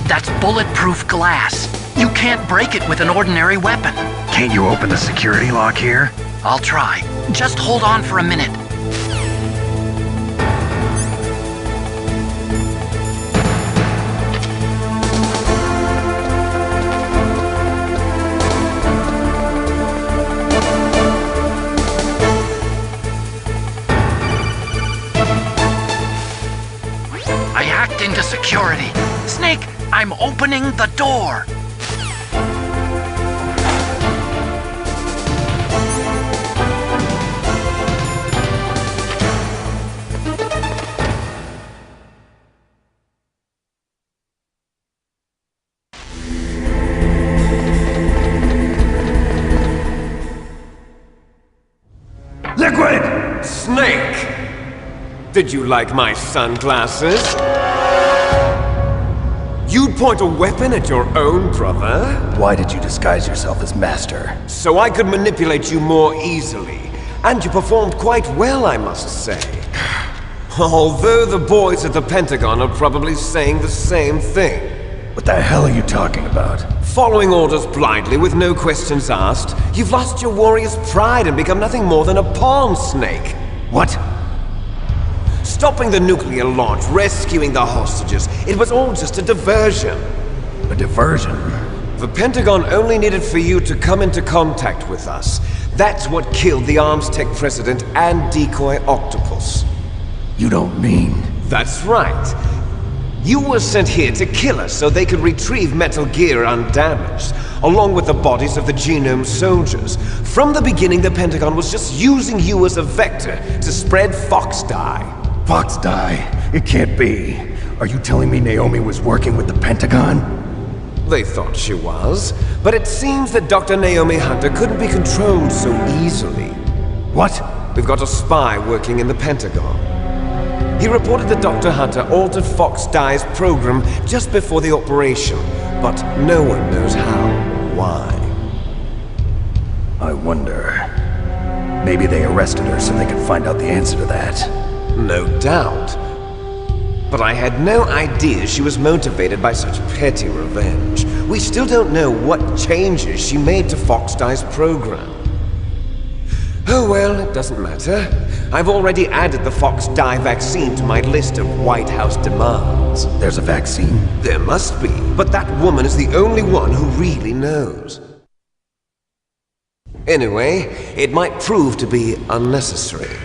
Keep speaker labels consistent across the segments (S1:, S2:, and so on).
S1: That's bulletproof glass. You can't break it with an ordinary weapon.
S2: Can't you open the security lock here?
S1: I'll try. Just hold on for a minute. I hacked into security. Snake, I'm opening the door.
S3: Liquid! Snake! Did you like my sunglasses? You'd point a weapon at your own brother?
S2: Why did you disguise yourself as Master?
S3: So I could manipulate you more easily. And you performed quite well, I must say. Although the boys at the Pentagon are probably saying the same thing.
S2: What the hell are you talking about?
S3: Following orders blindly with no questions asked, you've lost your warrior's pride and become nothing more than a pawn, Snake.
S2: What?
S3: Stopping the nuclear launch, rescuing the hostages, it was all just a diversion.
S2: A diversion?
S3: The Pentagon only needed for you to come into contact with us. That's what killed the Armstech president and decoy Octopus.
S2: You don't mean...
S3: That's right. You were sent here to kill us so they could retrieve Metal Gear undamaged, along with the bodies of the Genome soldiers. From the beginning, the Pentagon was just using you as a vector to spread Fox Dye.
S2: Fox Dye? It can't be. Are you telling me Naomi was working with the Pentagon?
S3: They thought she was, but it seems that Dr. Naomi Hunter couldn't be controlled so easily.
S2: What?
S3: We've got a spy working in the Pentagon. He reported that Dr. Hunter altered Fox Dye's program just before the operation, but no one knows how or why.
S2: I wonder... Maybe they arrested her so they could find out the answer to that.
S3: No doubt. But I had no idea she was motivated by such petty revenge. We still don't know what changes she made to Fox Dye's program. Oh well, it doesn't matter. I've already added the Fox Dye vaccine to my list of White House demands.
S2: There's a vaccine?
S3: There must be, but that woman is the only one who really knows. Anyway, it might prove to be unnecessary.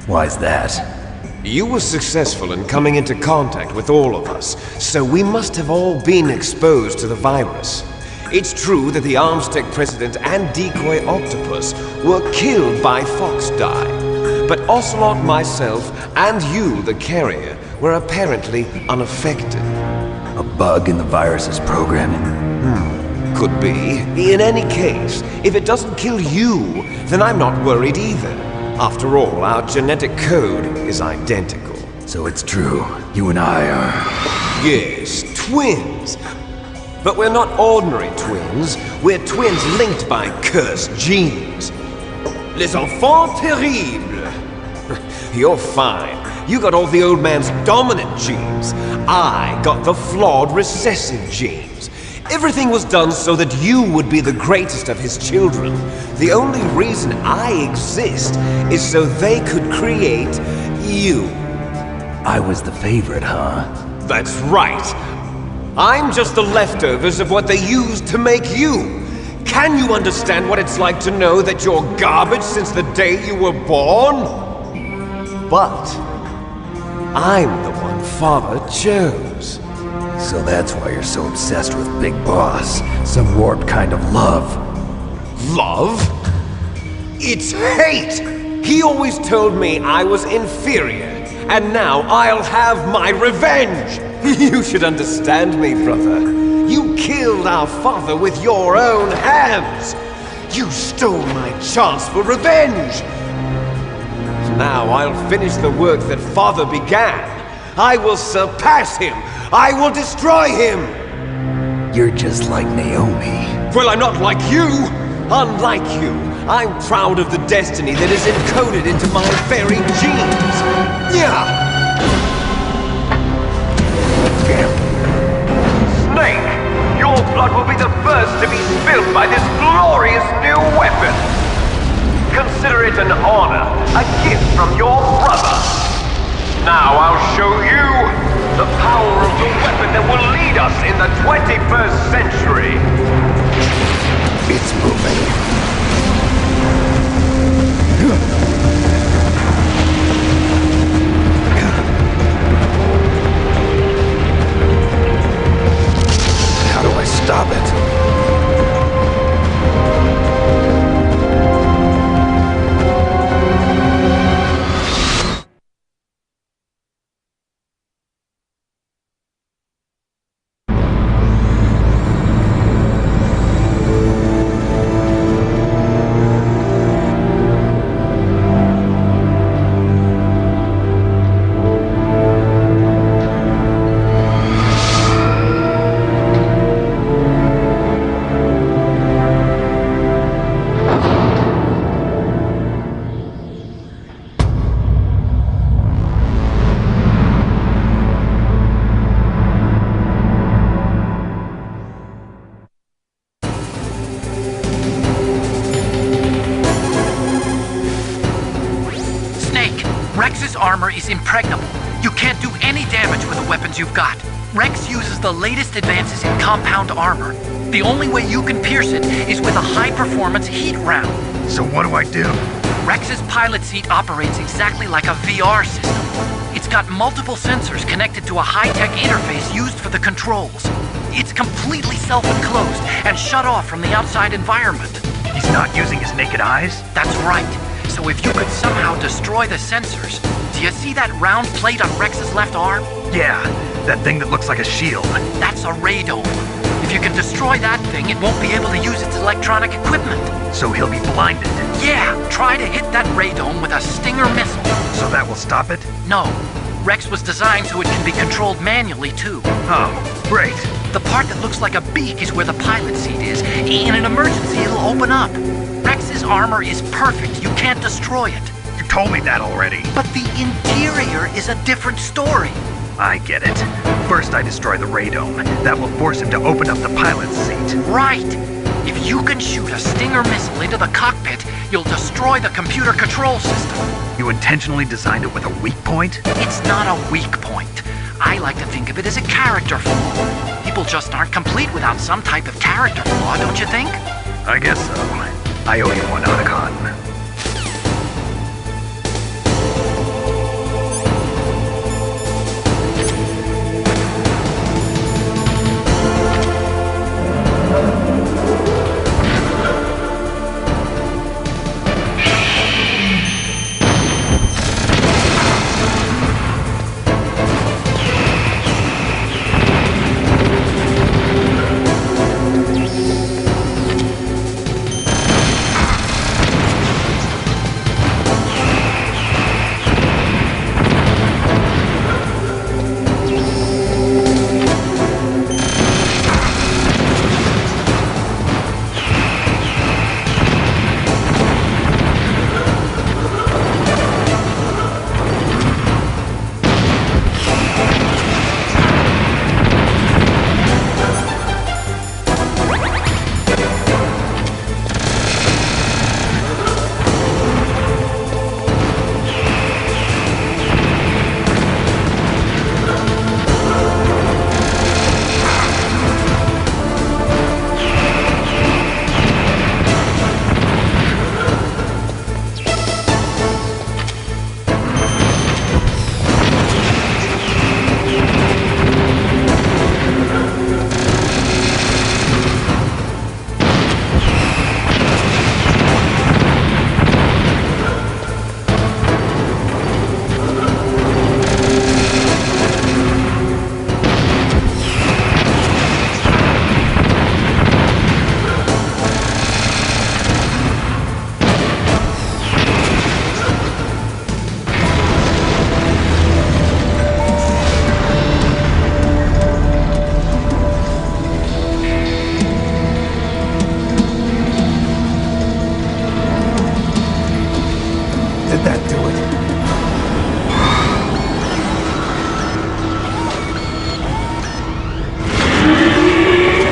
S2: Why's that?
S3: You were successful in coming into contact with all of us, so we must have all been exposed to the virus. It's true that the Armstech president and decoy Octopus were killed by Fox Dye, but Ocelot, myself, and you, the carrier, were apparently unaffected.
S2: A bug in the virus's programming?
S3: Could be. In any case, if it doesn't kill you, then I'm not worried either. After all, our genetic code is identical.
S2: So it's true, you and I are...
S3: Yes, twins. But we're not ordinary twins. We're twins linked by cursed genes. Les enfants terribles. You're fine. You got all the old man's dominant genes. I got the flawed recessive genes. Everything was done so that you would be the greatest of his children. The only reason I exist is so they could create you.
S2: I was the favorite, huh?
S3: That's right. I'm just the leftovers of what they used to make you. Can you understand what it's like to know that you're garbage since the day you were born? But I'm the one Father chose.
S2: So that's why you're so obsessed with Big Boss. Some warped kind of love.
S3: Love? It's hate! He always told me I was inferior, and now I'll have my revenge! You should understand me, brother. You killed our father with your own hands! You stole my chance for revenge! Now I'll finish the work that Father began. I will surpass him! I will destroy him!
S2: You're just like Naomi.
S3: Well, I'm not like you! Unlike you, I'm proud of the destiny that is encoded into my very genes! Yeah! your blood will be the first to be spilled by this glorious new weapon. Consider it an honor, a gift from your brother. Now I'll show you the power of the weapon that will lead us in the 21st century.
S2: It's moving. How do I stop it?
S1: Rex's armor is impregnable. You can't do any damage with the weapons you've got. Rex uses the latest advances in compound armor. The only way you can pierce it is with a high-performance heat round.
S2: So what do I do?
S1: Rex's pilot seat operates exactly like a VR system. It's got multiple sensors connected to a high-tech interface used for the controls. It's completely self-enclosed and shut off from the outside environment.
S2: He's not using his naked eyes?
S1: That's right. So if you could somehow destroy the sensors, do you see that round plate on Rex's left arm?
S2: Yeah, that thing that looks like a shield.
S1: That's a radome. If you can destroy that thing, it won't be able to use its electronic equipment.
S2: So he'll be blinded.
S1: Yeah, try to hit that radome with a Stinger missile.
S2: So that will stop it?
S1: No. Rex was designed so it can be controlled manually, too.
S2: Oh, great.
S1: The part that looks like a beak is where the pilot seat is. In an emergency, it'll open up. Rex's armor is perfect. You can't destroy it.
S2: You told me that already.
S1: But the interior is a different story.
S2: I get it. First I destroy the radome. That will force him to open up the pilot's seat.
S1: Right. If you can shoot a Stinger missile into the cockpit, you'll destroy the computer control system.
S2: You intentionally designed it with a weak point?
S1: It's not a weak point. I like to think of it as a character flaw. People just aren't complete without some type of character flaw, don't you think?
S2: I guess so. I owe you one, Otacon.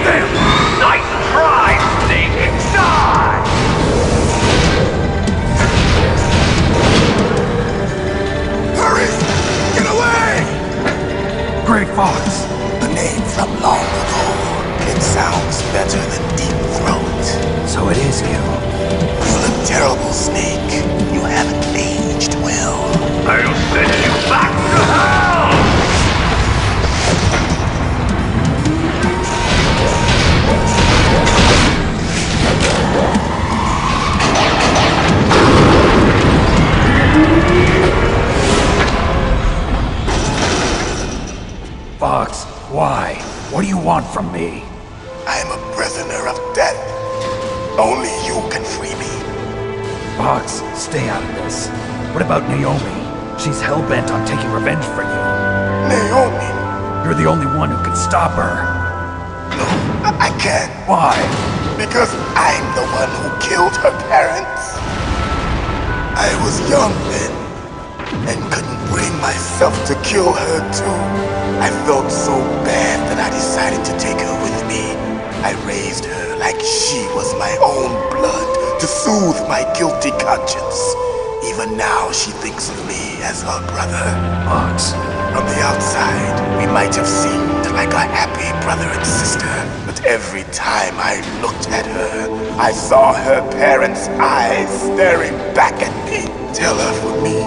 S2: Damn! What do you want from me?
S4: I am a prisoner of death. Only you can free me.
S2: Fox, stay out of this. What about Naomi? She's hell-bent on taking revenge for you.
S4: Naomi?
S2: You're the only one who can stop her.
S4: No, I can't.
S2: Why?
S4: Because I'm the one who killed her parents. I was young then, and couldn't bring myself to kill her too. I felt so bad that I decided to take her with me. I raised her like she was my own blood to soothe my guilty conscience. Even now, she thinks of me as her brother.
S2: Fox.
S4: From the outside, we might have seemed like a happy brother and sister, but every time I looked at her, I saw her parents' eyes staring back at me. Tell her for me.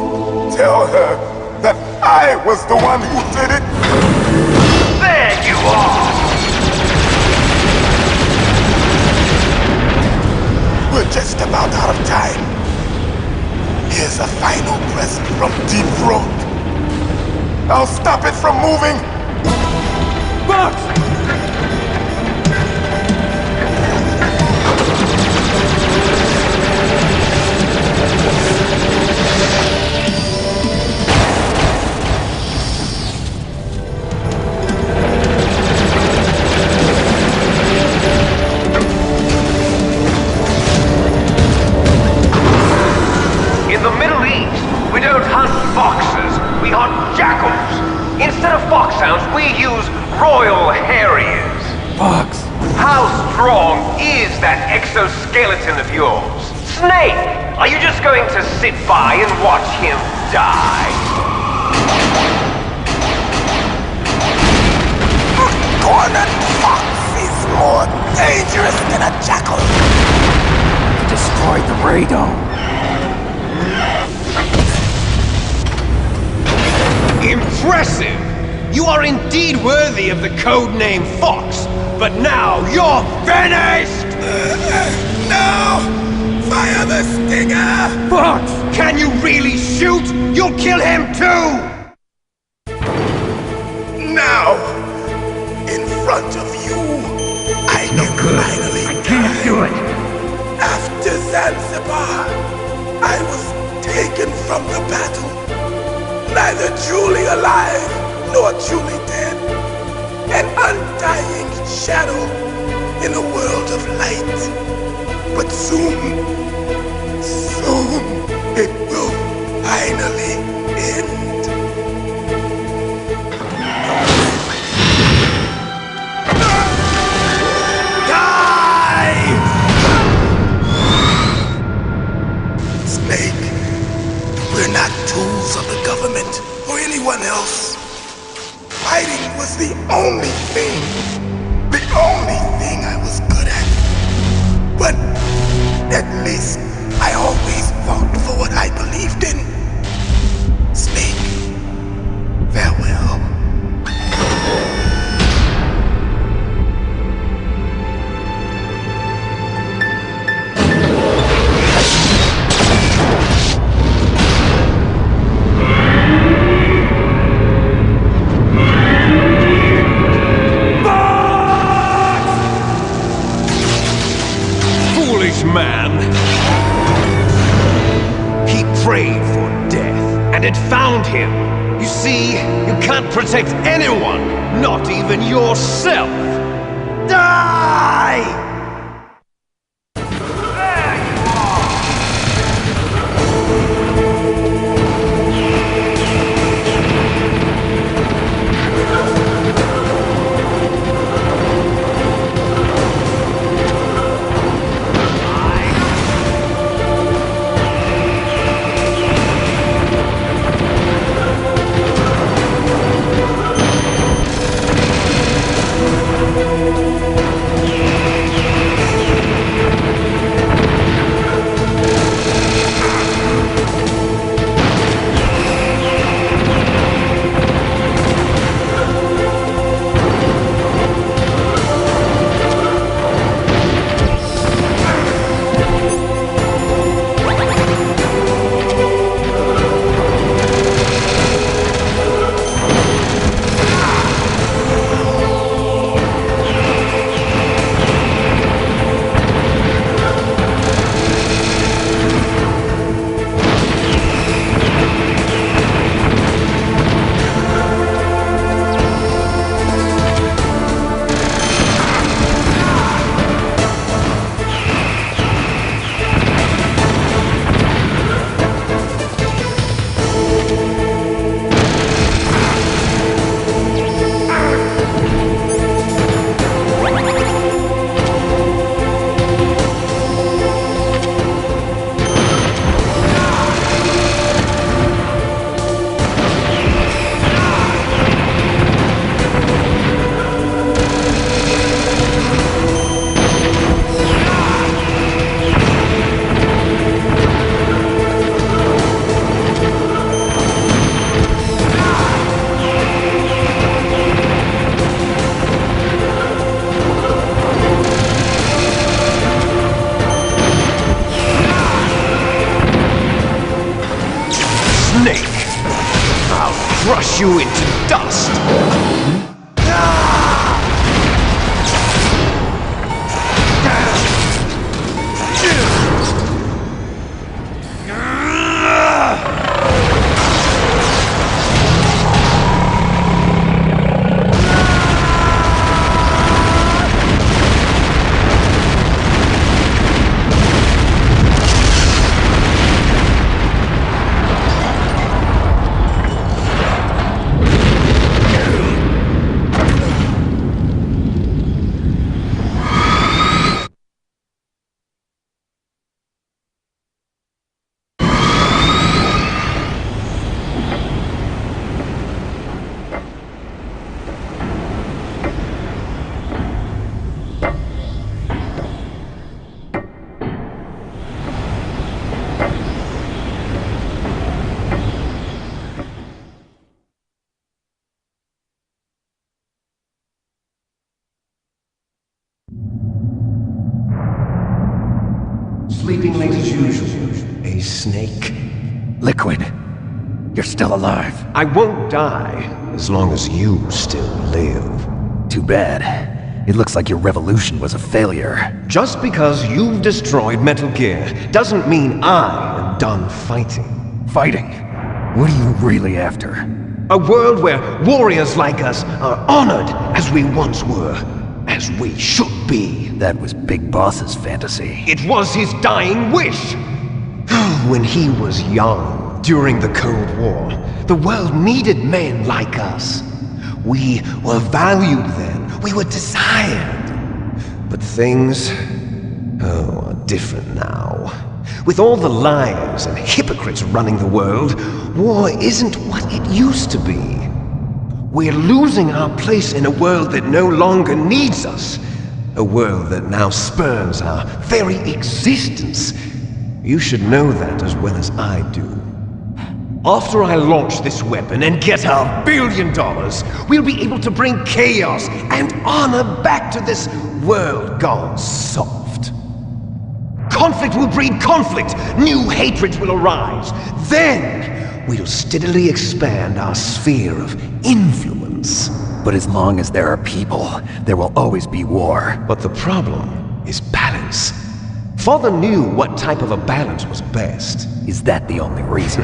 S4: Tell her that I was the one who did it.
S1: There you are!
S4: We're just about out of time. Here's a final present from Deep Throat. I'll stop it from moving.
S2: Fox!
S3: In the Middle East, we don't hunt foxes, we hunt jackals. Instead of foxhounds, we use royal harriers.
S2: Fox!
S3: How strong is that exoskeleton of yours? Snake, are you just going to sit by and watch him die?
S4: Cornered fox is more dangerous than a jackal.
S2: He destroyed the radome.
S3: Impressive! You are indeed worthy of the codename Fox, but now you're finished!
S4: No! Fire the stinger!
S2: Fox!
S3: Can you really shoot? You'll kill him too!
S4: Now! In front of you, I can finally
S2: I can't do it!
S4: After Zanzibar, I was taken from the battle. Neither truly alive, nor truly dead. An undying shadow in a world of light. But soon, it will finally end. Die! Snake, we're not tools of the government or anyone else. Fighting was the only thing I was good at. But at least I always fought for what I believed in. Snake, farewell.
S3: Man. He prayed for death, and it found him. You see, you can't protect anyone, not even yourself. Die! There you are! snake! I'll crush you into dust! Sleeping late as usual. A snake.
S2: Liquid, you're still alive.
S3: I won't die as long as you still live.
S2: Too bad. It looks like your revolution was a failure.
S3: Just because you've destroyed Metal Gear doesn't mean I am done fighting.
S2: Fighting? What are you really after?
S3: A world where warriors like us are honored as we once were, as we should be.
S2: That was Big Boss's fantasy.
S3: It was his dying wish! When he was young, during the Cold War, the world needed men like us. We were valued then. We were desired. But things, are different now. With all the liars and hypocrites running the world, war isn't what it used to be. We're losing our place in a world that no longer needs us. A world that now spurns our very existence. You should know that as well as I do. After I launch this weapon and get our $1 billion, we'll be able to bring chaos and honor back to this world gone soft. Conflict will breed conflict. New hatreds will arise. Then we'll steadily expand our sphere of influence.
S2: But as long as there are people, there will always be war.
S3: But the problem is balance. Father knew what type of a balance was best.
S2: Is that the only reason?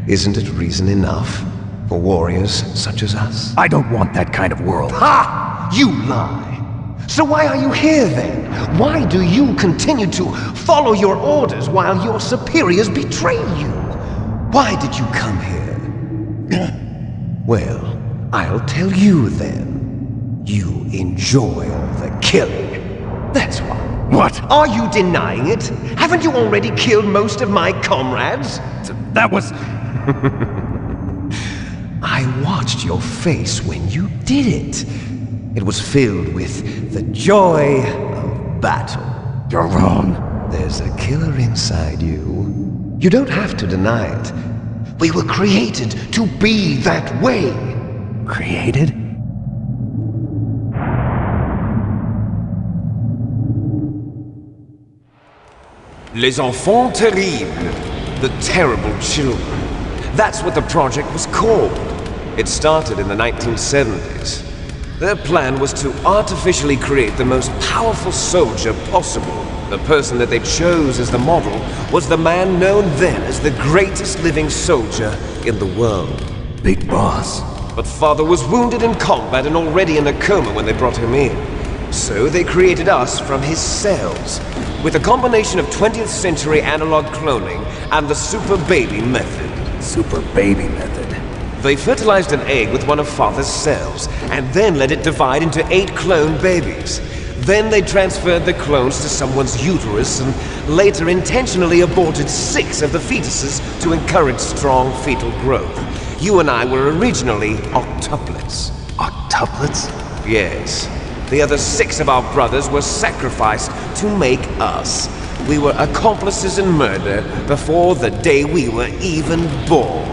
S3: Isn't it reason enough for warriors such as us?
S2: I don't want that kind of world.
S3: Ha! You lie! So why are you here then? Why do you continue to follow your orders while your superiors betray you? Why did you come here? Well, I'll tell you then. You enjoy all the killing. That's why.
S2: What?
S3: Are you denying it? Haven't you already killed most of my comrades?
S2: That was...
S3: I watched your face when you did it. It was filled with the joy of battle.
S2: You're wrong.
S3: There's a killer inside you. You don't have to deny it. We were created to be that way.
S2: Created?
S3: Les enfants terribles. The terrible children. That's what the project was called. It started in the 1970s. Their plan was to artificially create the most powerful soldier possible. The person that they chose as the model was the man known then as the greatest living soldier in the world.
S2: Big Boss.
S3: But Father was wounded in combat and already in a coma when they brought him in. So they created us from his cells, with a combination of 20th century analog cloning and the Super Baby method.
S2: Super Baby method.
S3: They fertilized an egg with one of Father's cells, and then let it divide into 8 clone babies. Then they transferred the clones to someone's uterus and later intentionally aborted 6 of the fetuses to encourage strong fetal growth. You and I were originally octuplets.
S2: Octuplets?
S3: Yes. The other 6 of our brothers were sacrificed to make us. We were accomplices in murder before the day we were even born.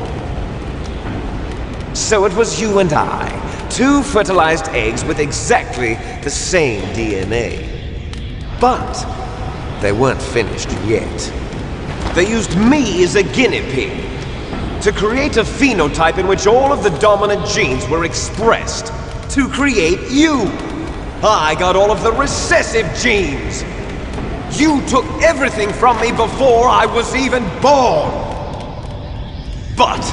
S3: So it was you and I, 2 fertilized eggs with exactly the same DNA. But they weren't finished yet. They used me as a guinea pig to create a phenotype in which all of the dominant genes were expressed to create you. I got all of the recessive genes. You took everything from me before I was even born. But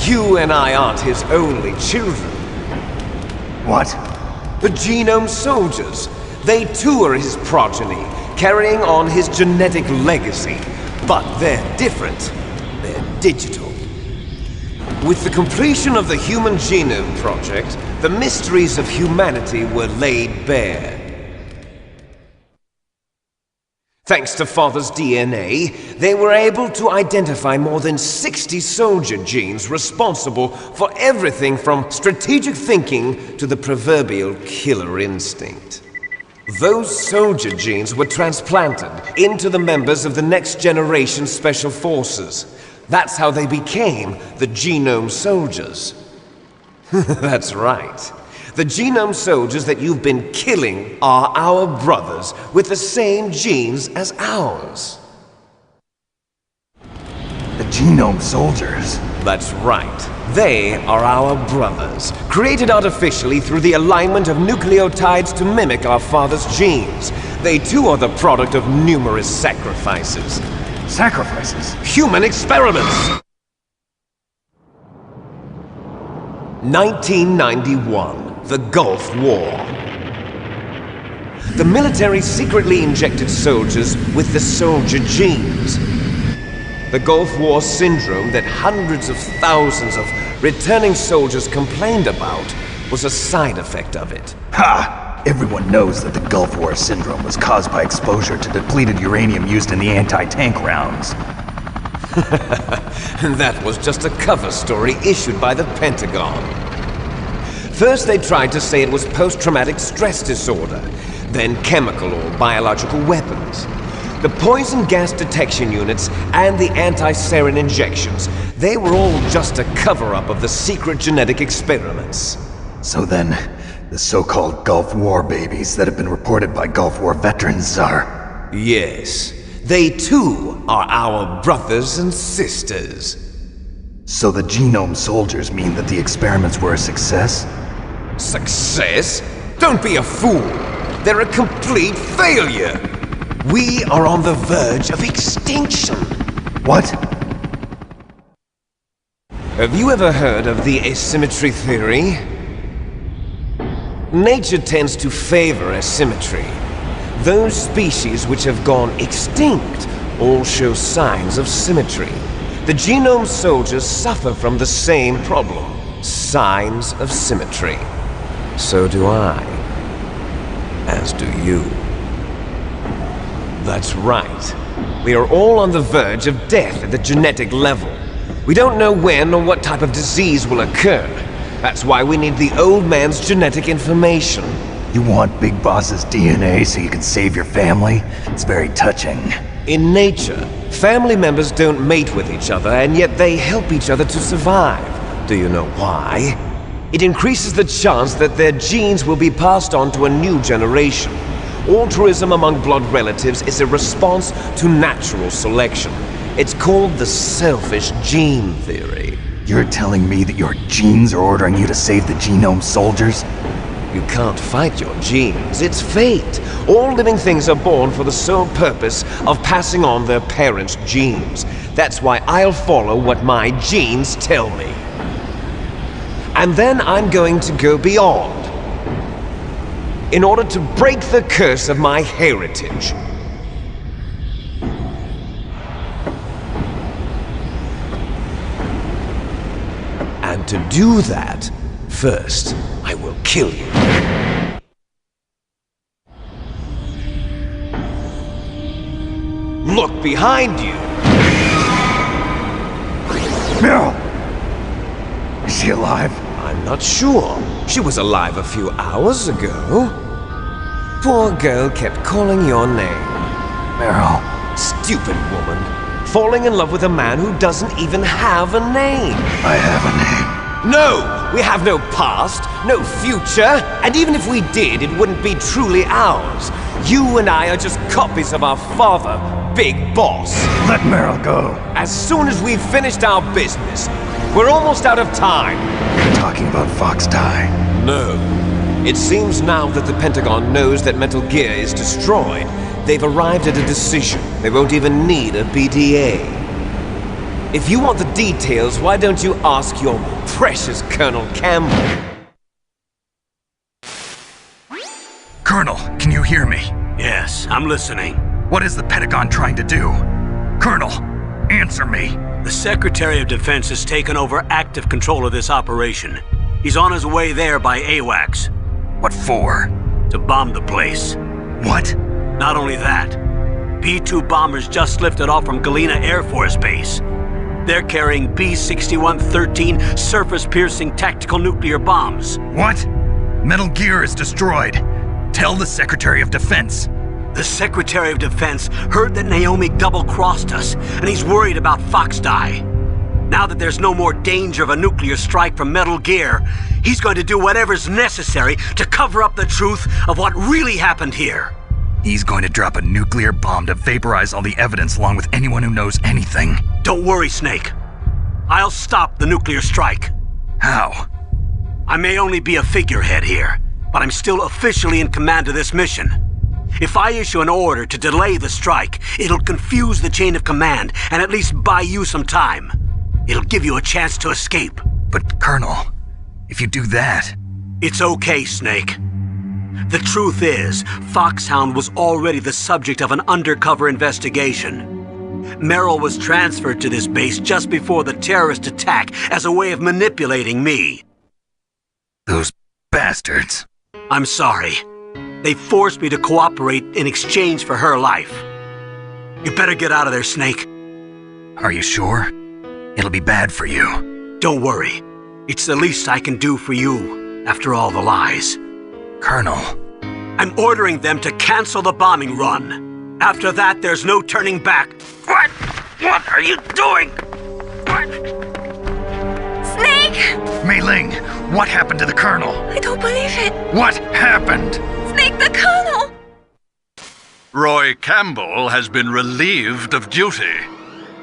S3: you and I aren't his only children.
S2: What?
S3: The Genome Soldiers. They too are his progeny, carrying on his genetic legacy. But they're different. They're digital. With the completion of the Human Genome Project, the mysteries of humanity were laid bare. Thanks to Father's DNA, they were able to identify more than 60 soldier genes responsible for everything from strategic thinking to the proverbial killer instinct. Those soldier genes were transplanted into the members of the Next Generation Special Forces. That's how they became the Genome Soldiers. That's right. The Genome Soldiers that you've been killing are our brothers with the same genes as ours.
S2: The Genome Soldiers?
S3: That's right. They are our brothers, created artificially through the alignment of nucleotides to mimic our father's genes. They too are the product of numerous sacrifices.
S2: Sacrifices?
S3: Human experiments! 1991, the Gulf War. The military secretly injected soldiers with the soldier genes. The Gulf War syndrome that hundreds of thousands of returning soldiers complained about was a side effect of it.
S2: Ha! Everyone knows that the Gulf War syndrome was caused by exposure to depleted uranium used in the anti-tank rounds.
S3: That was just a cover story issued by the Pentagon. First they tried to say it was post-traumatic stress disorder, then chemical or biological weapons. The poison gas detection units and the anti-sarin injections, they were all just a cover-up of the secret genetic experiments.
S2: So then, the so-called Gulf War babies that have been reported by Gulf War veterans are...
S3: Yes, they too are our brothers and sisters.
S2: So the Genome Soldiers mean that the experiments were a success?
S3: Success? Don't be a fool! They're a complete failure! We are on the verge of extinction!
S2: What?
S3: Have you ever heard of the asymmetry theory? Nature tends to favor asymmetry. Those species which have gone extinct all show signs of symmetry. The Genome Soldiers suffer from the same problem. Signs of symmetry. So do I. As do you. That's right. We are all on the verge of death at the genetic level. We don't know when or what type of disease will occur. That's why we need the old man's genetic information.
S2: You want Big Boss's DNA so you can save your family? It's very touching.
S3: In nature, family members don't mate with each other, and yet they help each other to survive. Do you know why? It increases the chance that their genes will be passed on to a new generation. Altruism among blood relatives is a response to natural selection. It's called the selfish gene theory.
S2: You're telling me that your genes are ordering you to save the Genome Soldiers?
S3: You can't fight your genes. It's fate. All living things are born for the sole purpose of passing on their parents' genes. That's why I'll follow what my genes tell me. And then I'm going to go beyond, in order to break the curse of my heritage. And to do that, first, I will kill you. Look behind you!
S2: Meryl! Is she alive?
S3: I'm not sure. She was alive a few hours ago. Poor girl kept calling your name.
S2: Meryl.
S3: Stupid woman. Falling in love with a man who doesn't even have a name.
S2: I have a name.
S3: No! We have no past, no future, and even if we did, it wouldn't be truly ours. You and I are just copies of our father, big boss.
S2: Let Meryl go.
S3: As soon as we've finished our business, we're almost out of time.
S2: You're talking about Fox Die.
S3: No. It seems now that the Pentagon knows that Metal Gear is destroyed. They've arrived at a decision. They won't even need a BDA. If you want the details, why don't you ask your precious Colonel Campbell?
S2: Colonel, can you hear me?
S5: Yes, I'm listening.
S2: What is the Pentagon trying to do? Colonel, answer me.
S5: The Secretary of Defense has taken over active control of this operation. He's on his way there by AWACS.
S2: What for?
S5: To bomb the place.
S2: What?
S5: Not only that, B-2 bombers just lifted off from Galena Air Force Base. They're carrying B-6113 surface-piercing tactical nuclear bombs.
S2: What? Metal Gear is destroyed. Tell the Secretary of Defense.
S5: The Secretary of Defense heard that Naomi double-crossed us, and he's worried about Fox Die. Now that there's no more danger of a nuclear strike from Metal Gear, he's going to do whatever's necessary to cover up the truth of what really happened here.
S2: He's going to drop a nuclear bomb to vaporize all the evidence along with anyone who knows anything.
S5: Don't worry, Snake. I'll stop the nuclear strike.
S2: How?
S5: I may only be a figurehead here, but I'm still officially in command of this mission. If I issue an order to delay the strike, it'll confuse the chain of command and at least buy you some time. It'll give you a chance to escape.
S2: But, Colonel, if you do that...
S5: It's okay, Snake. The truth is, Foxhound was already the subject of an undercover investigation. Meryl was transferred to this base just before the terrorist attack as a way of manipulating me.
S2: Those bastards.
S5: I'm sorry. They forced me to cooperate in exchange for her life. You better get out of there, Snake.
S2: Are you sure? It'll be bad for you.
S5: Don't worry. It's the least I can do for you, after all the lies.
S2: Colonel.
S5: I'm ordering them to cancel the bombing run. After that, there's no turning back.
S1: What? What are you doing? What?
S6: Snake!
S2: Mei Ling, what happened to the Colonel?
S6: I don't believe it.
S2: What happened?
S6: Snake, the Colonel!
S7: Roy Campbell has been relieved of duty.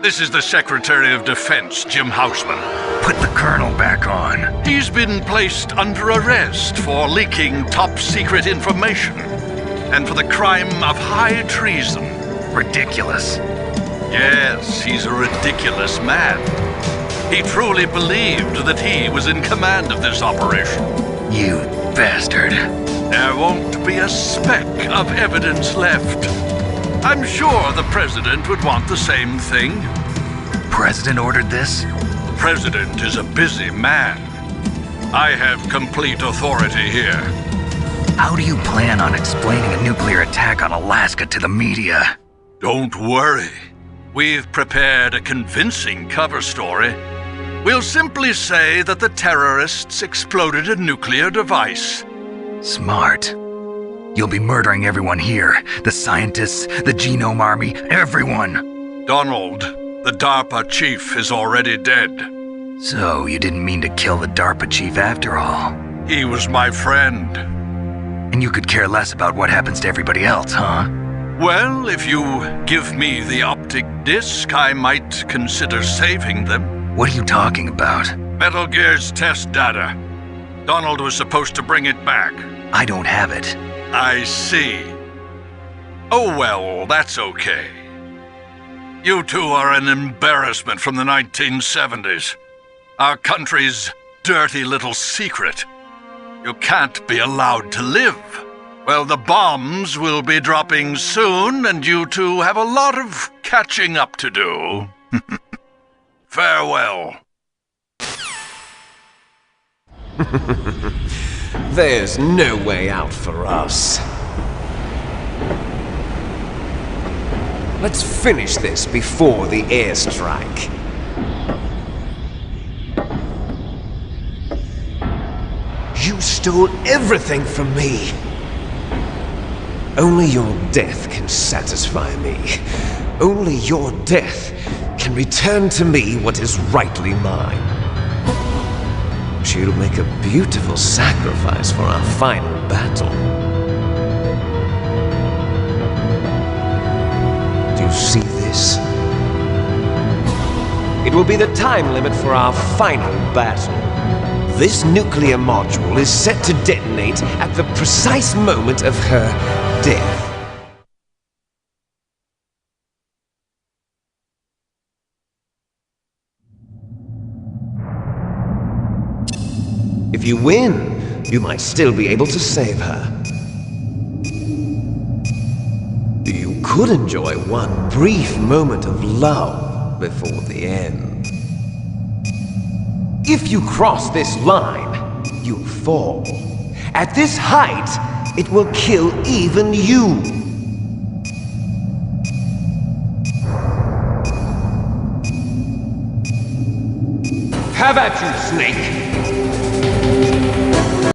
S7: This is the Secretary of Defense, Jim Houseman.
S2: Put the Colonel back on.
S7: He's been placed under arrest for leaking top-secret information and for the crime of high treason.
S2: Ridiculous.
S7: Yes, he's a ridiculous man. He truly believed that he was in command of this operation.
S2: You bastard.
S7: There won't be a speck of evidence left. I'm sure the President would want the same thing.
S2: President ordered this?
S7: President is a busy man. I have complete authority here.
S2: How do you plan on explaining a nuclear attack on Alaska to the media?
S7: Don't worry. We've prepared a convincing cover story. We'll simply say that the terrorists exploded a nuclear device.
S2: Smart. You'll be murdering everyone here. The scientists, the Genome Army, everyone.
S7: Donald, the DARPA chief, is already dead.
S2: So you didn't mean to kill the DARPA chief after all?
S7: He was my friend.
S2: And you could care less about what happens to everybody else, huh?
S7: Well, if you give me the optic disc, I might consider saving them.
S2: What are you talking about?
S7: Metal Gear's test data. Donald was supposed to bring it back.
S2: I don't have it.
S7: I see. Oh well, that's okay. You two are an embarrassment from the 1970s. Our country's dirty little secret. You can't be allowed to live. Well, the bombs will be dropping soon, and you two have a lot of catching up to do. Farewell.
S3: There's no way out for us. Let's finish this before the airstrike. You stole everything from me. Only your death can satisfy me. Only your death can return to me what is rightly mine. She'll make a beautiful sacrifice for our final battle. Do you see this. It will be the time limit for our final battle. This nuclear module is set to detonate at the precise moment of her death. If you win, you might still be able to save her. You could enjoy one brief moment of love before the end. If you cross this line, you'll fall. At this height, it will kill even you. Have at you, Snake!